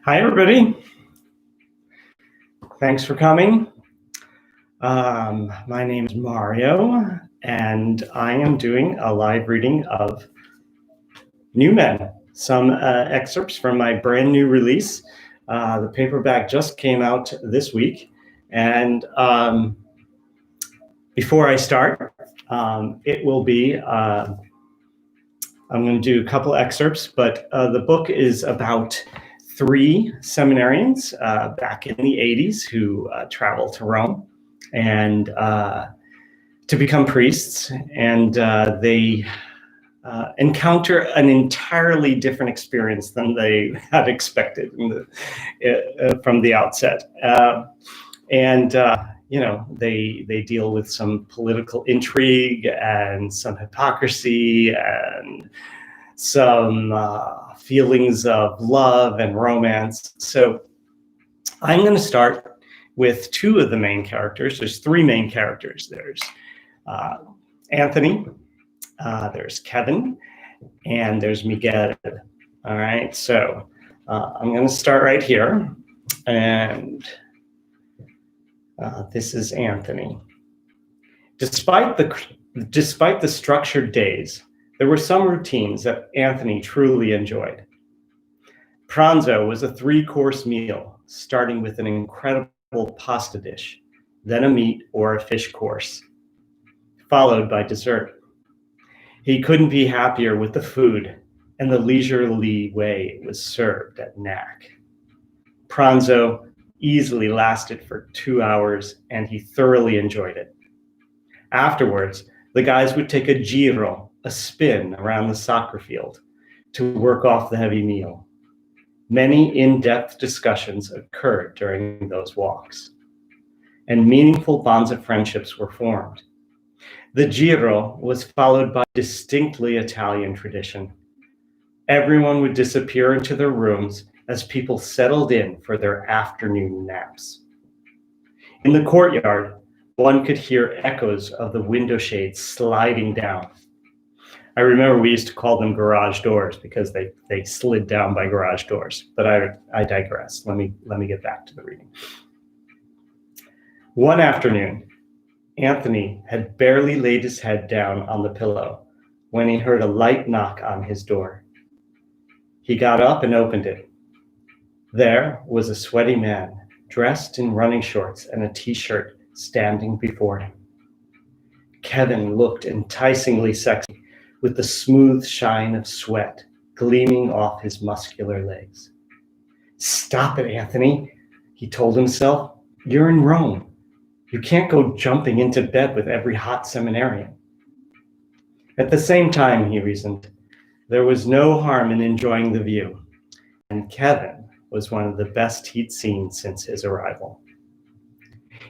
Hi, everybody. Thanks for coming. My name is Mario, and I am doing a live reading of New Men, some excerpts from my brand new release. The paperback just came out this week. And before I start, it will be, I'm going to do a couple excerpts, but the book is about three seminarians back in the 80s who traveled to Rome and to become priests, and they encounter an entirely different experience than they had expected from the outset. They deal with some political intrigue and some hypocrisy and some feelings of love and romance. So I'm going to start with two of the main characters. There's three main characters. There's Anthony, there's Kevin, and there's Miguel. All right, so I'm going to start right here. And this is Anthony. Despite the structured days, there were some routines that Anthony truly enjoyed. Pranzo was a three-course meal, starting with an incredible pasta dish, then a meat or a fish course, followed by dessert. He couldn't be happier with the food and the leisurely way it was served at NAC. Pranzo easily lasted for 2 hours, and he thoroughly enjoyed it. Afterwards, the guys would take a giro, a spin around the soccer field, to work off the heavy meal. Many in-depth discussions occurred during those walks, and meaningful bonds of friendships were formed. The giro was followed by a distinctly Italian tradition. Everyone would disappear into their rooms as people settled in for their afternoon naps. In the courtyard, one could hear echoes of the window shades sliding down. I remember we used to call them garage doors because they slid down by garage doors, but I digress. Let me get back to the reading. One afternoon, Anthony had barely laid his head down on the pillow when he heard a light knock on his door. He got up and opened it. There was a sweaty man dressed in running shorts and a t-shirt standing before him. Kevin looked enticingly sexy, with the smooth shine of sweat gleaming off his muscular legs. "Stop it, Anthony," he told himself. "You're in Rome. You can't go jumping into bed with every hot seminarian." At the same time, he reasoned, there was no harm in enjoying the view, and Kevin was one of the best he'd seen since his arrival.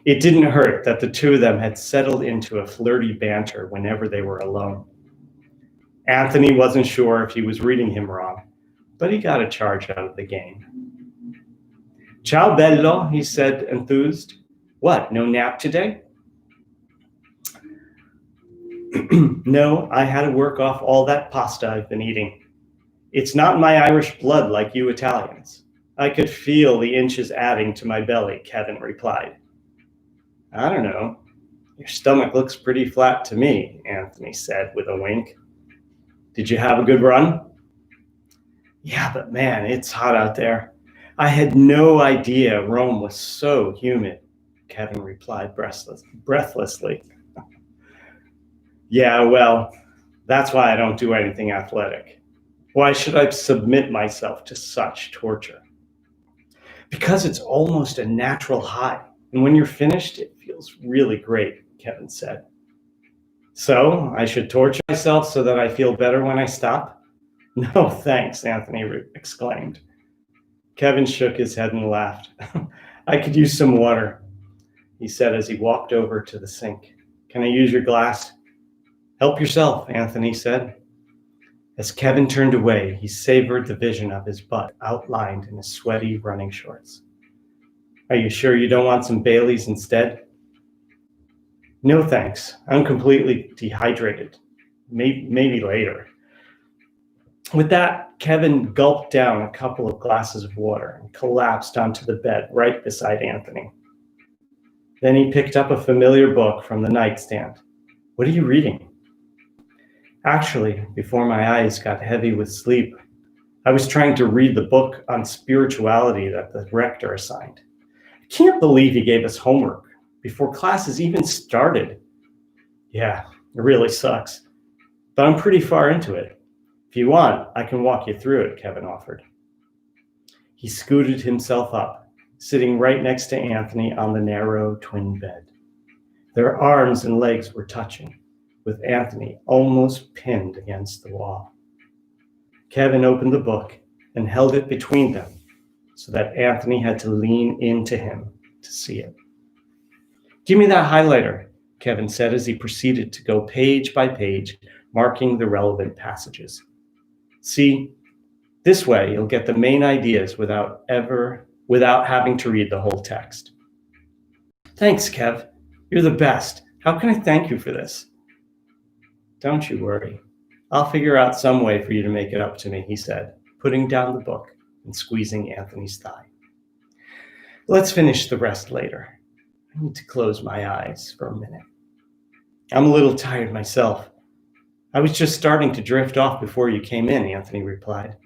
It didn't hurt that the two of them had settled into a flirty banter whenever they were alone. Anthony wasn't sure if he was reading him wrong, but he got a charge out of the game. "Ciao, bello," he said, enthused. "What, no nap today?" "No, I had to work off all that pasta I've been eating. It's not my Irish blood like you Italians. I could feel the inches adding to my belly," Kevin replied. "I don't know. Your stomach looks pretty flat to me," Anthony said with a wink. "Did you have a good run?" "Yeah, but man, it's hot out there. I had no idea Rome was so humid," Kevin replied breathlessly. "Yeah, well, that's why I don't do anything athletic. Why should I submit myself to such torture?" "Because it's almost a natural high, and when you're finished, it feels really great," Kevin said. "So I should torture myself so that I feel better when I stop?" "No, thanks," Anthony exclaimed. Kevin shook his head and laughed. "I could use some water," he said as he walked over to the sink. "Can I use your glass?" "Help yourself," Anthony said. As Kevin turned away, he savored the vision of his butt outlined in his sweaty running shorts. "Are you sure you don't want some Baileys instead?" "No, thanks. I'm completely dehydrated. Maybe later." With that, Kevin gulped down a couple of glasses of water and collapsed onto the bed right beside Anthony. Then he picked up a familiar book from the nightstand. "What are you reading?" "Actually, before my eyes got heavy with sleep, I was trying to read the book on spirituality that the rector assigned. I can't believe he gave us homework before classes even started." "Yeah, it really sucks, but I'm pretty far into it. If you want, I can walk you through it," Kevin offered. He scooted himself up, sitting right next to Anthony on the narrow twin bed. Their arms and legs were touching, with Anthony almost pinned against the wall. Kevin opened the book and held it between them so that Anthony had to lean into him to see it. "Give me that highlighter," Kevin said as he proceeded to go page by page, marking the relevant passages. "See, this way you'll get the main ideas without having to read the whole text." "Thanks, Kev. You're the best. How can I thank you for this?" "Don't you worry. I'll figure out some way for you to make it up to me," he said, putting down the book and squeezing Anthony's thigh. "Let's finish the rest later. I need to close my eyes for a minute. I'm a little tired myself." "I was just starting to drift off before you came in," Anthony replied.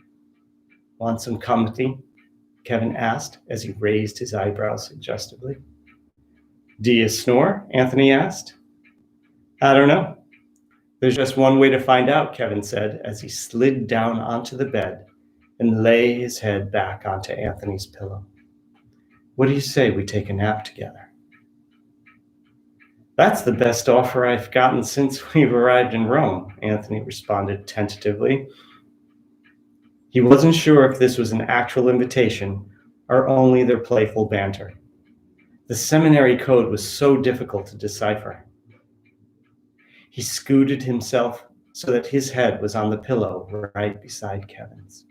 "Want some company?" Kevin asked as he raised his eyebrows suggestively. "Do you snore?" Anthony asked. "I don't know. There's just one way to find out," Kevin said as he slid down onto the bed and lay his head back onto Anthony's pillow. "What do you say we take a nap together?" "That's the best offer I've gotten since we've arrived in Rome," Anthony responded tentatively. He wasn't sure if this was an actual invitation or only their playful banter. The seminary code was so difficult to decipher. He scooted himself so that his head was on the pillow right beside Kevin's.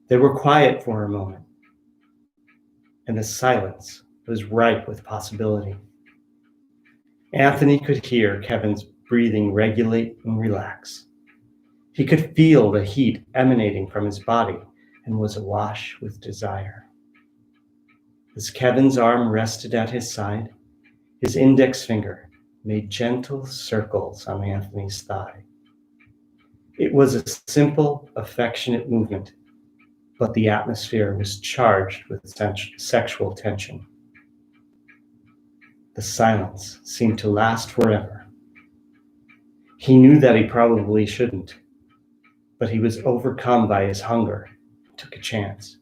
They were quiet for a moment, and the silence was ripe with possibility. Anthony could hear Kevin's breathing regulate and relax. He could feel the heat emanating from his body and was awash with desire. As Kevin's arm rested at his side, his index finger made gentle circles on Anthony's thigh. It was a simple, affectionate movement, but the atmosphere was charged with sexual tension. The silence seemed to last forever. He knew that he probably shouldn't, but he was overcome by his hunger and took a chance.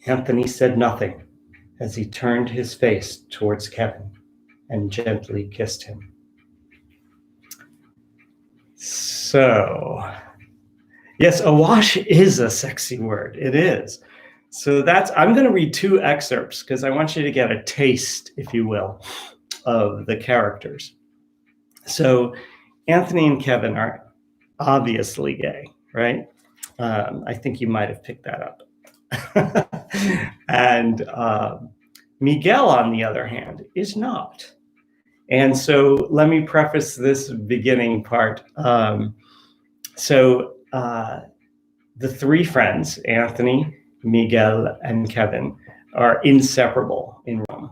Anthony said nothing as he turned his face towards Kevin and gently kissed him. So, yes, awash is a sexy word. It is. So I'm going to read two excerpts because I want you to get a taste, if you will, of the characters. So Anthony and Kevin are obviously gay, right? I think you might have picked that up. And Miguel, on the other hand, is not. And so let me preface this beginning part. The three friends, Anthony, Miguel, and Kevin, are inseparable in Rome.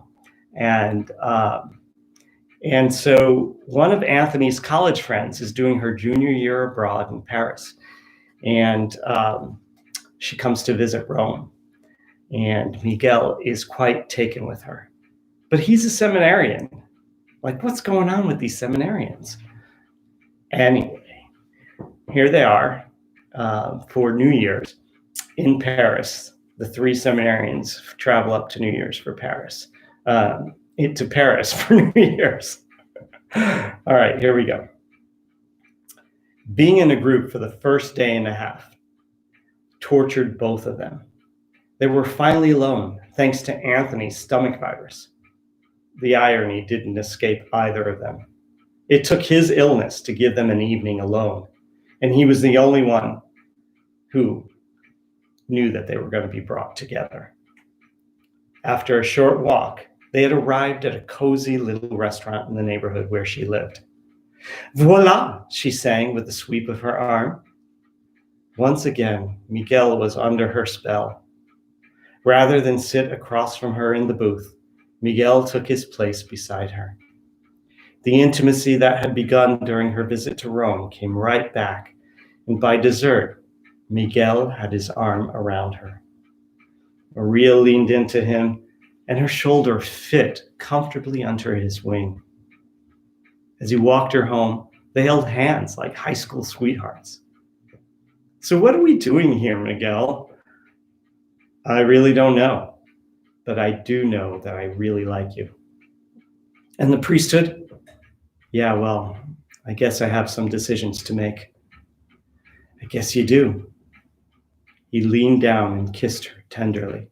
And so one of Anthony's college friends is doing her junior year abroad in Paris. And she comes to visit Rome. And Miguel is quite taken with her. But he's a seminarian. Like, what's going on with these seminarians? Anyway, here they are for New Year's in Paris. The three seminarians travel up to New Year's for Paris. To Paris for New Year's. All right, here we go. Being in a group for the first day and a half tortured both of them. They were finally alone, thanks to Anthony's stomach virus. The irony didn't escape either of them. It took his illness to give them an evening alone, and he was the only one who knew that they were going to be brought together. After a short walk, they had arrived at a cozy little restaurant in the neighborhood where she lived. "Voila," she sang with a sweep of her arm. Once again, Miguel was under her spell. Rather than sit across from her in the booth, Miguel took his place beside her. The intimacy that had begun during her visit to Rome came right back, and by dessert, Miguel had his arm around her. Maria leaned into him, and her shoulder fit comfortably under his wing. As he walked her home, they held hands like high school sweethearts. "So what are we doing here, Miguel?" "I really don't know, but I do know that I really like you." "And the priesthood?" "Yeah, well, I guess I have some decisions to make." "I guess you do." He leaned down and kissed her tenderly.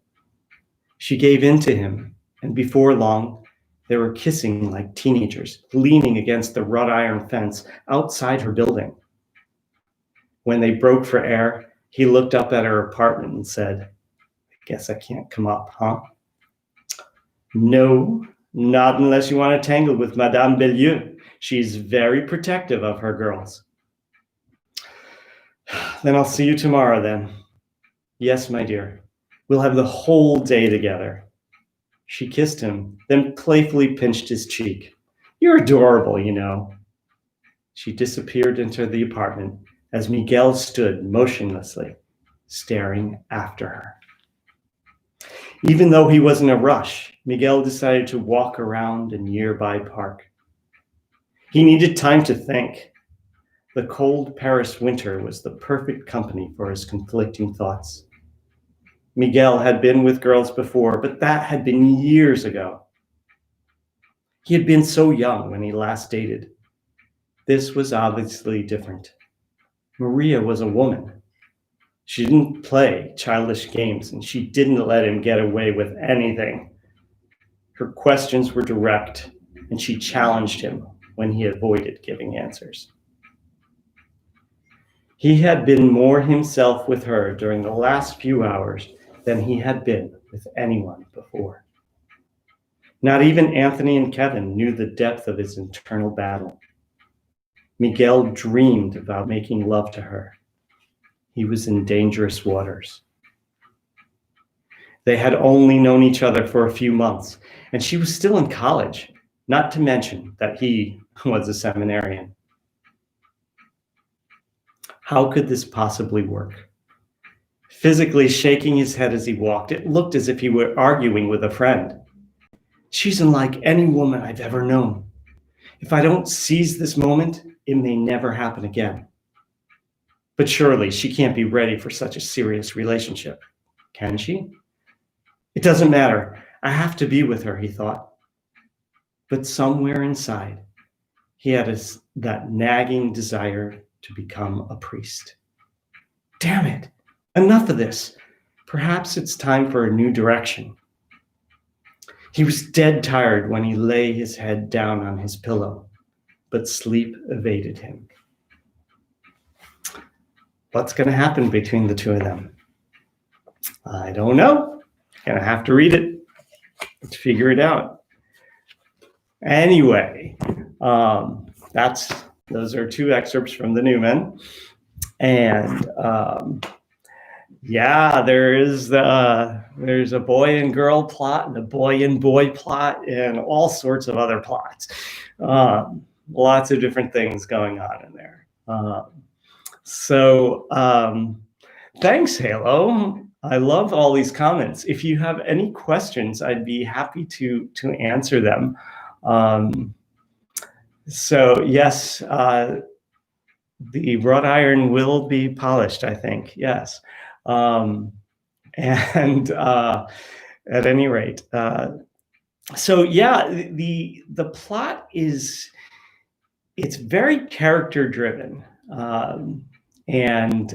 She gave in to him, and before long, they were kissing like teenagers, leaning against the wrought iron fence outside her building. When they broke for air, he looked up at her apartment and said, "I guess I can't come up, huh?" "No, not unless you want to tangle with Madame Bellieu. She's very protective of her girls." "Then I'll see you tomorrow then." "Yes, my dear. We'll have the whole day together." She kissed him, then playfully pinched his cheek. "You're adorable, you know." She disappeared into the apartment as Miguel stood motionlessly, staring after her. Even though he was in a rush, Miguel decided to walk around a nearby park. He needed time to think. The cold Paris winter was the perfect company for his conflicting thoughts. Miguel had been with girls before, but that had been years ago. He had been so young when he last dated. This was obviously different. Maria was a woman. She didn't play childish games, and she didn't let him get away with anything. Her questions were direct, and she challenged him when he avoided giving answers. He had been more himself with her during the last few hours than he had been with anyone before. Not even Anthony and Kevin knew the depth of his internal battle. Miguel dreamed about making love to her. He was in dangerous waters. They had only known each other for a few months, and she was still in college, not to mention that he was a seminarian. How could this possibly work? Physically shaking his head as he walked, it looked as if he were arguing with a friend. "She's unlike any woman I've ever known. If I don't seize this moment, it may never happen again. But surely she can't be ready for such a serious relationship, can she? It doesn't matter. I have to be with her," he thought. But somewhere inside, he had that nagging desire to become a priest. Damn it, enough of this. Perhaps it's time for a new direction. He was dead tired when he lay his head down on his pillow, but sleep evaded him. What's going to happen between the two of them? I don't know. Gonna have to read it to figure it out. Anyway, those are two excerpts from the Newman, and yeah, there's a boy and girl plot and a boy and boy plot and all sorts of other plots. Lots of different things going on in there. Thanks, Halo. I love all these comments. If you have any questions, I'd be happy to answer them. So yes, the wrought iron will be polished, I think. Yes. And at any rate, so yeah, the plot it's very character driven, and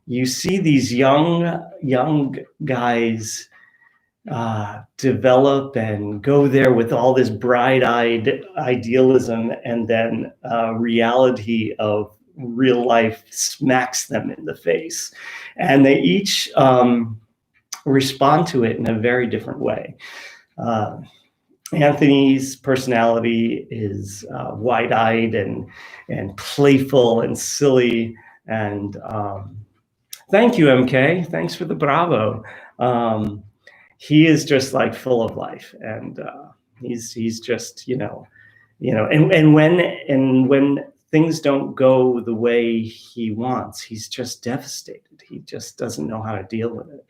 you see these young guys develop and go there with all this bright-eyed idealism, and then reality of real life smacks them in the face, and they each respond to it in a very different way. Anthony's personality is wide-eyed and playful and silly. And thank you, MK. Thanks for the bravo. He is just like full of life, and he's just and when things don't go the way he wants, he's just devastated. He just doesn't know how to deal with it.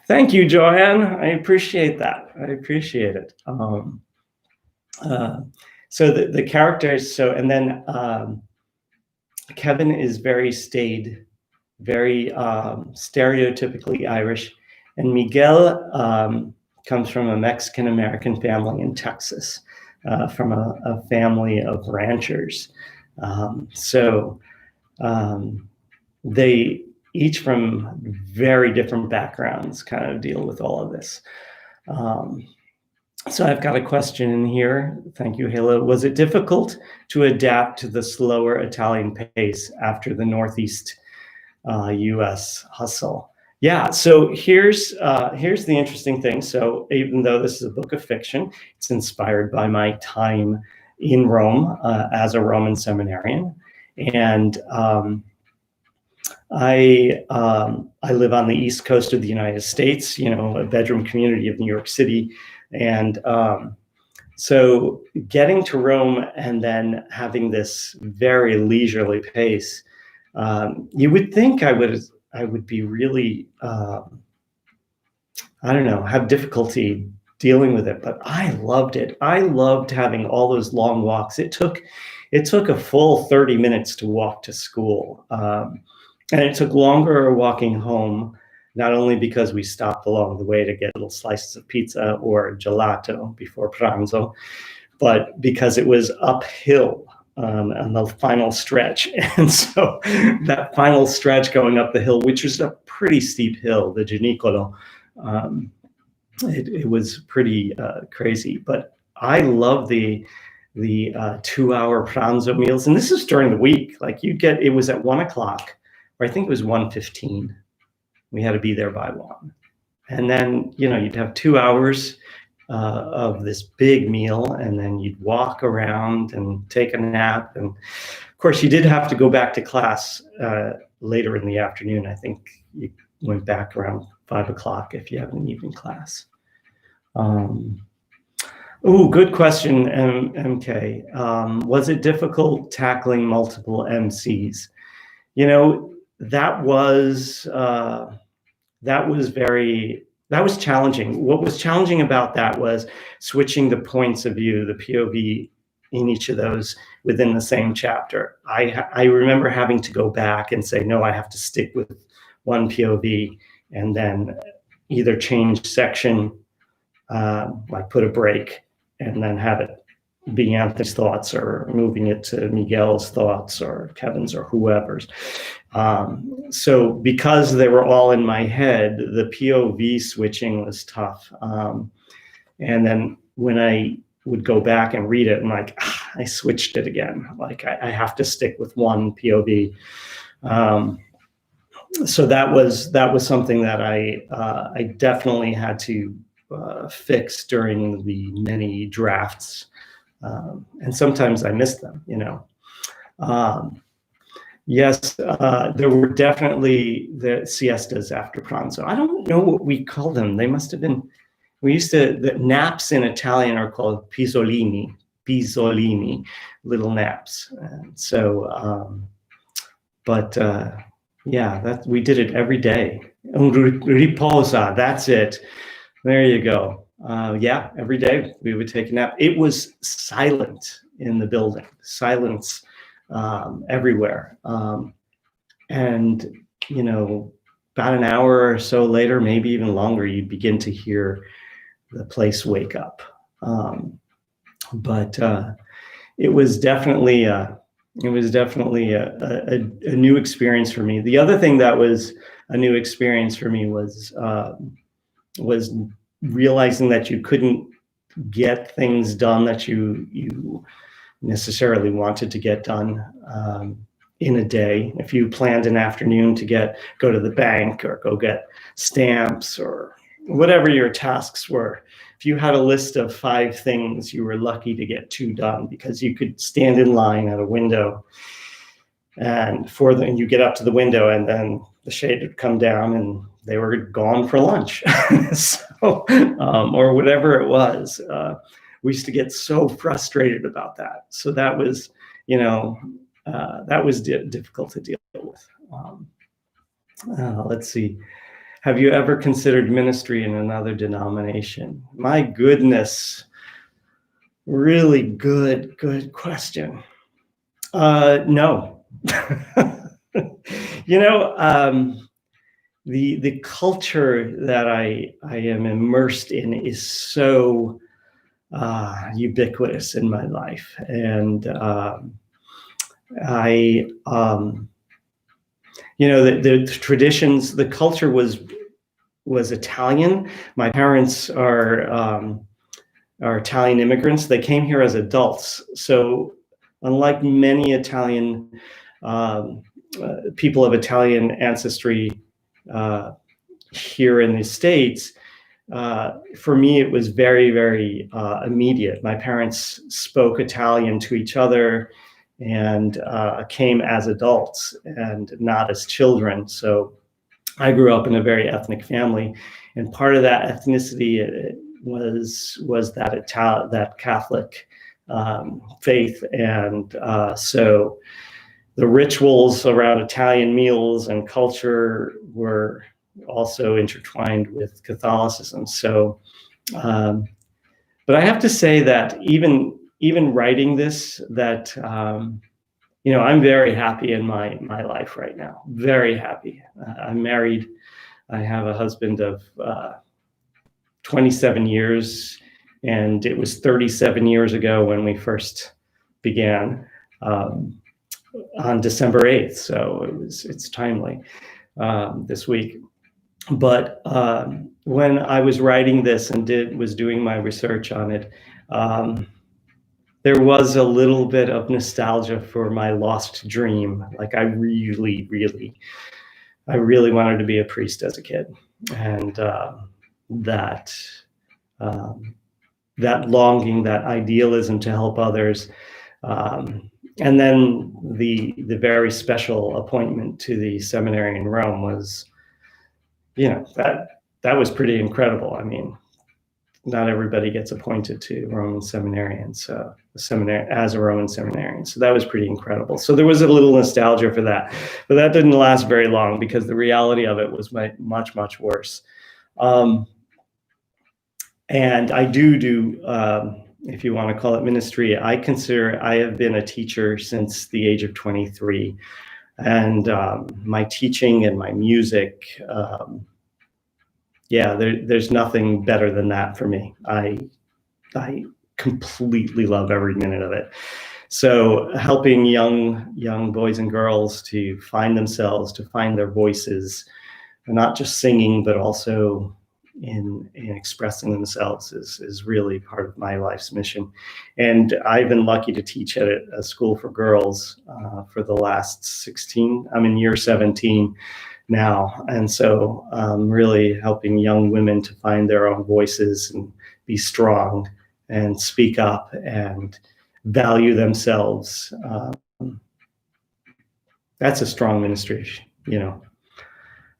Thank you, Joanne. I appreciate that. I appreciate it. So the characters. And then Kevin is very staid, very stereotypically Irish, and Miguel comes from a Mexican-American family in Texas, from a family of ranchers. They each from very different backgrounds kind of deal with all of this. So I've got a question in here. Thank you, Hela. Was it difficult to adapt to the slower Italian pace after the Northeast US hustle? Yeah, so here's the interesting thing. So even though this is a book of fiction, it's inspired by my time in Rome as a Roman seminarian. And I live on the East Coast of the United States, a bedroom community of New York City. And so getting to Rome and then having this very leisurely pace, you would think I would be really, have difficulty dealing with it, but I loved it. I loved having all those long walks. It took a full 30 minutes to walk to school. And it took longer walking home, not only because we stopped along the way to get little slices of pizza or gelato before pranzo, but because it was uphill on the final stretch. And so that final stretch going up the hill, which was a pretty steep hill, the Ginicolo, it was pretty crazy. But I love the 2-hour pranzo meals. And this is during the week. Like it was at 1 o'clock, or I think it was 1:15. We had to be there by 1. And then, you'd have 2 hours of this big meal, and then you'd walk around and take a nap. And of course, you did have to go back to class later in the afternoon. I think you went back around 5 o'clock if you had an evening class. Good question, MK. Was it difficult tackling multiple MCs? That was challenging. What was challenging about that was switching the points of view, the POV in each of those within the same chapter. I remember having to go back and say, no, I have to stick with one POV, and then either change section, like put a break, and then have it be Anthony's thoughts, or moving it to Miguel's thoughts, or Kevin's, or whoever's. So because they were all in my head, the POV switching was tough. And then when I would go back and read it, I'm like, I switched it again. Like I have to stick with one POV. So that was something that I definitely had to fix during the many drafts. And sometimes I missed them, Yes, there were definitely the siestas after pranzo. I don't know what we call them. They must have been, the naps in Italian are called pisolini, little naps. And so, yeah, we did it every day. Un riposa, that's it. There you go. Yeah, every day we would take a nap. It was silent in the building, silence everywhere. And, about an hour or so later, maybe even longer, you'd begin to hear the place wake up. But it was definitely a new experience for me. The other thing that was a new experience for me was realizing that you couldn't get things done that you necessarily wanted to get done in a day. If you planned an afternoon to go to the bank or go get stamps or whatever your tasks were, if you had a list of 5 things, you were lucky to get 2 done because you could stand in line at a window and you get up to the window, and then the shade would come down, and they were gone for lunch, so or whatever it was. We used to get so frustrated about that. So that was, that was difficult to deal with. Let's see. Have you ever considered ministry in another denomination? My goodness, really good question. No. The culture that I am immersed in is so ubiquitous in my life, and the traditions, the culture was Italian. My parents are Italian immigrants. They came here as adults, so unlike many Italian people of Italian ancestry here in the States, for me, it was very, very immediate. My parents spoke Italian to each other and came as adults and not as children. So I grew up in a very ethnic family, and part of that ethnicity was that Catholic faith, and so the rituals around Italian meals and culture were also intertwined with Catholicism. So, but I have to say that even writing this, that I'm very happy in my life right now. Very happy. I'm married. I have a husband of 27 years, and it was 37 years ago when we first began, on December 8th. So it's timely this week. But when I was writing this and was doing my research on it, there was a little bit of nostalgia for my lost dream. Like I really wanted to be a priest as a kid, and that longing, that idealism to help others, and then the very special appointment to the seminary in Rome was, that was pretty incredible. I mean, not everybody gets appointed to Roman seminarians, so as a Roman seminarian. So that was pretty incredible. So there was a little nostalgia for that, but that didn't last very long because the reality of it was much, much worse. And I do, if you want to call it ministry, I have been a teacher since the age of 23. And my teaching and my music, there's nothing better than that for me. I completely love every minute of it. So helping young boys and girls to find themselves, to find their voices, and not just singing, but also in expressing themselves is really part of my life's mission. And I've been lucky to teach at a school for girls for the last 16. I'm in year 17 now. And so really helping young women to find their own voices and be strong and speak up and value themselves. That's a strong ministry,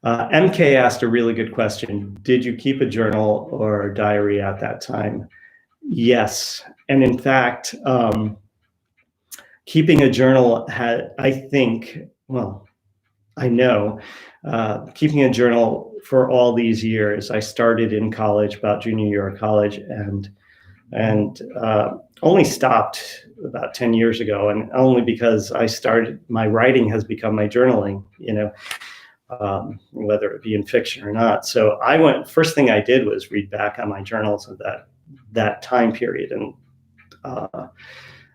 MK asked a really good question. Did you keep a journal or diary at that time? Yes. And in fact, keeping a journal keeping a journal for all these years. I started in college, about junior year of college, and only stopped about 10 years ago, and only because my writing has become my journaling, whether it be in fiction or not. So first thing I did was read back on my journals of that time period, and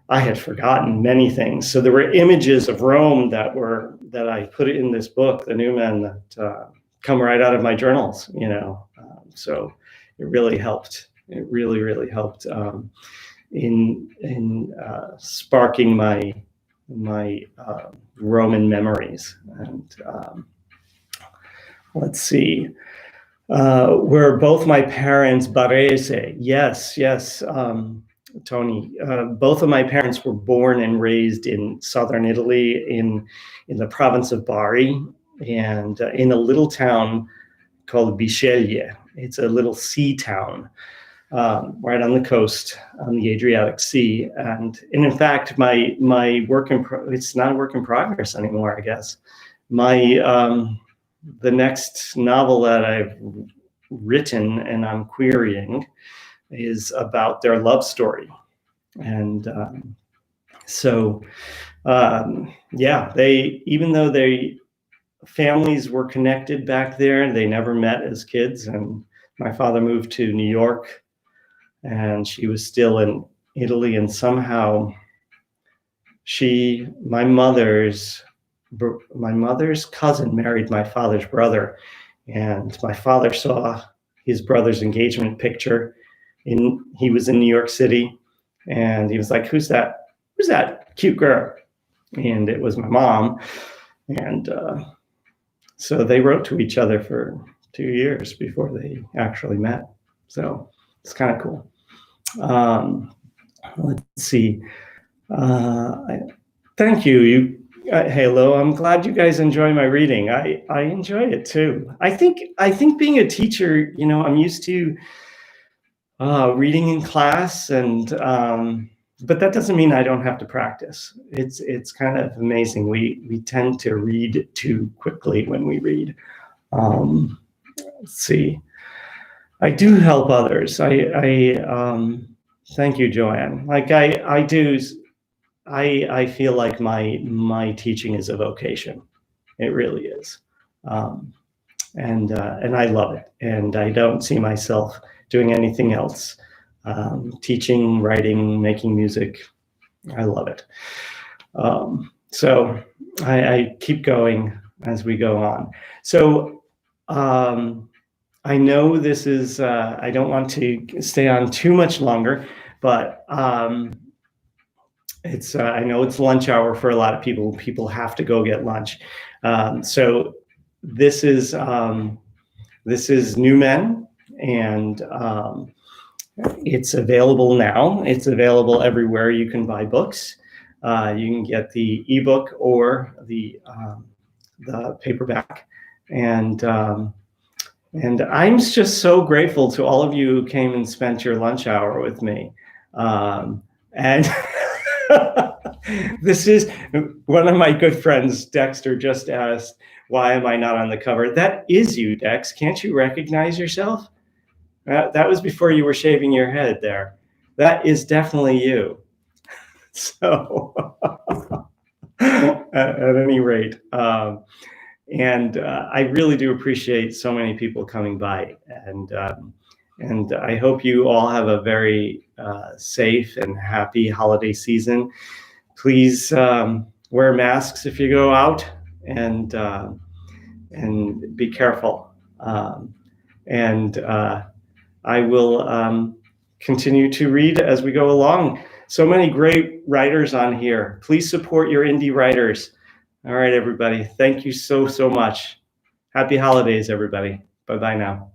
I had forgotten many things. So there were images of Rome that I put in this book, The New Men, that come right out of my journals, so it really helped. It really helped in sparking my Roman memories. And let's see, were both my parents Barese? Yes. Tony. Both of my parents were born and raised in southern Italy, in the province of Bari, and in a little town called Bisceglie. It's a little sea town right on the coast, on the Adriatic Sea. And in fact, my work it's not a work in progress anymore, I guess. The next novel that I've written and I'm querying is about their love story. And yeah, even though families were connected back there, they never met as kids. And my father moved to New York, and she was still in Italy. And somehow my mother's cousin married my father's brother. And my father saw his brother's engagement picture. He was in New York City, and he was like, who's that cute girl? And it was my mom. And so they wrote to each other for 2 years before they actually met. So it's kind of cool. Let's see. Thank you. Hello. I'm glad you guys enjoy my reading. I enjoy it too. I think being a teacher, I'm used to reading in class, and but that doesn't mean I don't have to practice. It's kind of amazing. We tend to read too quickly when we read. Let's see. I do help others. Thank you, Joanne. Like I do. I feel like my teaching is a vocation. It really is, and I love it. And I don't see myself doing anything else. Teaching, writing, making music, I love it. So I keep going as we go on. So I know this is, I don't want to stay on too much longer, but I know it's lunch hour for a lot of people. People have to go get lunch. So this is New Men, and it's available now. It's available everywhere you can buy books. You can get the ebook or the paperback, and I'm just so grateful to all of you who came and spent your lunch hour with me. And this is one of my good friends, Dexter, just asked, why am I not on the cover? That is you, Dex. Can't you recognize yourself? That was before you were shaving your head there. That is definitely you. So at any rate, and I really do appreciate so many people coming by, and I hope you all have a very safe and happy holiday season. Please wear masks if you go out, and be careful. I will continue to read as we go along. So many great writers on here. Please support your indie writers. All right, everybody. Thank you so much. Happy holidays, everybody. Bye-bye now.